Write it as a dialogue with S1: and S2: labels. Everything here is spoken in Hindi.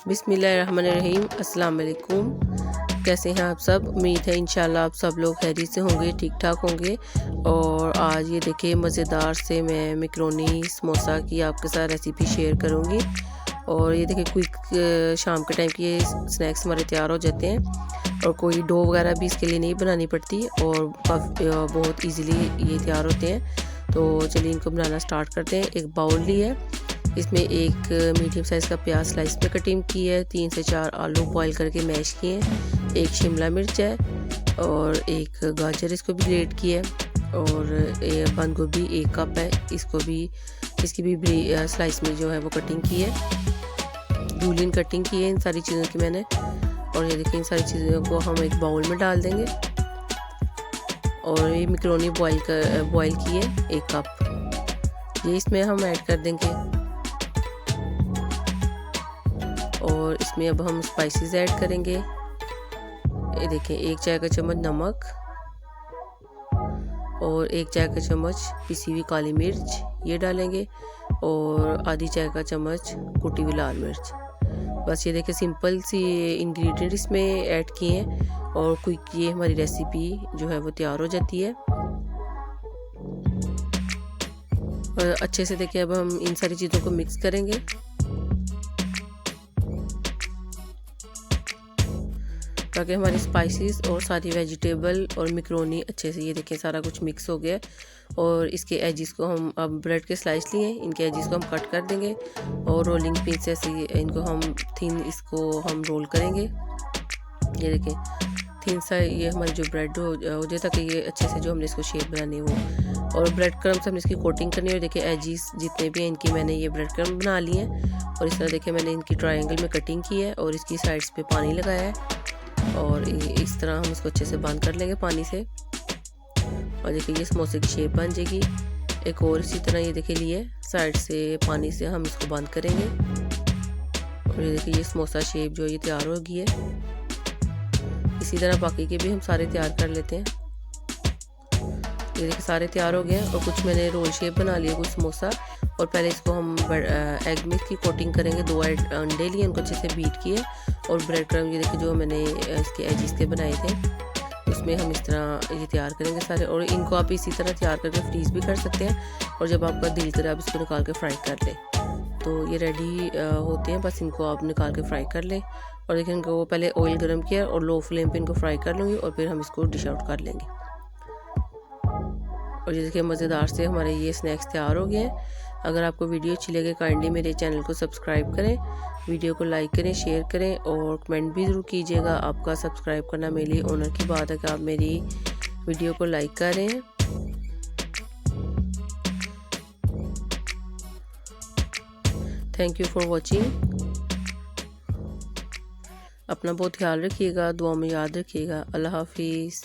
S1: बिस्मिल्लाहिर्रहमानिर्रहीम। अस्सलाम वालेकुम। कैसे हैं आप सब? उम्मीद है इंशाल्लाह आप सब लोग खैरियत से होंगे, ठीक ठाक होंगे। और आज ये देखिए मज़ेदार से मैं मैकरोनी समोसा की आपके साथ रेसिपी शेयर करूंगी। और ये देखिए क्विक शाम के टाइम की ये स्नैक्स हमारे तैयार हो जाते हैं और कोई डो वगैरह भी इसके लिए नहीं बनानी पड़ती और बहुत इजीली ये तैयार होते हैं। तो चलिए इनको बनाना स्टार्ट करते हैं। एक बाउल ली है, इसमें एक मीडियम साइज़ का प्याज स्लाइस में कटिंग की है, 3 से 4 आलू बॉईल करके मैश किए हैं, एक शिमला मिर्च है और एक गाजर इसको भी ग्रेट की है और बंद गोभी 1 कप है, इसकी भी स्लाइस में जो है वो कटिंग की है, जूलियन कटिंग की है इन सारी चीज़ों की मैंने। और ये देखिए इन सारी चीज़ों को हम एक बाउल में डाल देंगे और ये मैकरोनी बॉईल की है 1 कप, ये इसमें हम ऐड कर देंगे। और इसमें अब हम स्पाइसेस ऐड करेंगे। ये देखें 1 चाय का चम्मच नमक और 1 चाय का चम्मच पिसी हुई काली मिर्च ये डालेंगे और आधी चाय का चम्मच कुटी हुई लाल मिर्च। बस ये देखें सिंपल सी इंग्रेडिएंट इसमें ऐड किए हैं और क्विक ये हमारी रेसिपी जो है वो तैयार हो जाती है। और अच्छे से देखिए अब हम इन सारी चीज़ों को मिक्स करेंगे। ताकि हमारी स्पाइसेस और सारी वेजिटेबल और मैकरोनी अच्छे से ये देखें सारा कुछ मिक्स हो गया। और इसके एजिस को हम अब ब्रेड के स्लाइस लिए, इनके एजिस को हम कट कर देंगे और रोलिंग पिन से इनको हम इसको हम रोल करेंगे। ये देखें थिन सा ये हमारी जो ब्रेड हो जाए ताकि ये अच्छे से जो हमने इसको शेप बनानी है वो। और ब्रेड क्रम्ब से हमने इसकी कोटिंग करनी है। और देखिए एजिस जितने भी हैं इनकी मैंने ये ब्रेड क्रम्ब बना लिए हैं और इस तरह देखिए मैंने इनकी ट्रायंगल में कटिंग की है और इसकी साइड्स पे पानी लगाया है और इस तरह हम इसको अच्छे से बंद कर लेंगे पानी से। और देखिए ये समोसे की शेप बन जाएगी। एक और इसी तरह ये देखिए लिए साइड से पानी से हम इसको बंद करेंगे और ये देखिए ये समोसा शेप जो ये तैयार हो गई है। इसी तरह बाकी के भी हम सारे तैयार कर लेते हैं। ये देखिए सारे तैयार हो गए हैं और कुछ मैंने रोल शेप बना लिया कुछ समोसा। और पहले इसको हम एग मिल्क की कोटिंग करेंगे। 2 अंडे लिए उनको अच्छे से बीट किए और ब्रेड क्रम्ब ये देखिए जो मैंने इसके एजिस के बनाए थे उसमें हम इस तरह ये तैयार करेंगे सारे। और इनको आप इसी तरह तैयार करके फ्रीज़ भी कर सकते हैं और जब आपका दिल करे आप इसको निकाल के फ्राई कर लें तो ये रेडी होते हैं। बस इनको आप निकाल के फ्राई कर लें। और देखिए इनको वो पहले ऑयल गर्म किया और लो फ्लेम पे इनको फ्राई कर लूँगी और फिर हम इसको डिश आउट कर लेंगे। और ये देखिए मज़ेदार से हमारे ये स्नैक्स तैयार हो गए हैं। अगर आपको वीडियो अच्छी लगे काइंडली मेरे चैनल को सब्सक्राइब करें, वीडियो को लाइक करें, शेयर करें और कमेंट भी ज़रूर कीजिएगा। आपका सब्सक्राइब करना मेरे लिए ऑनर की बात है कि आप मेरी वीडियो को लाइक करें। Thank you for watching. अपना बहुत ख्याल रखिएगा, दुआ में याद रखिएगा। अल्लाह हाफिज़।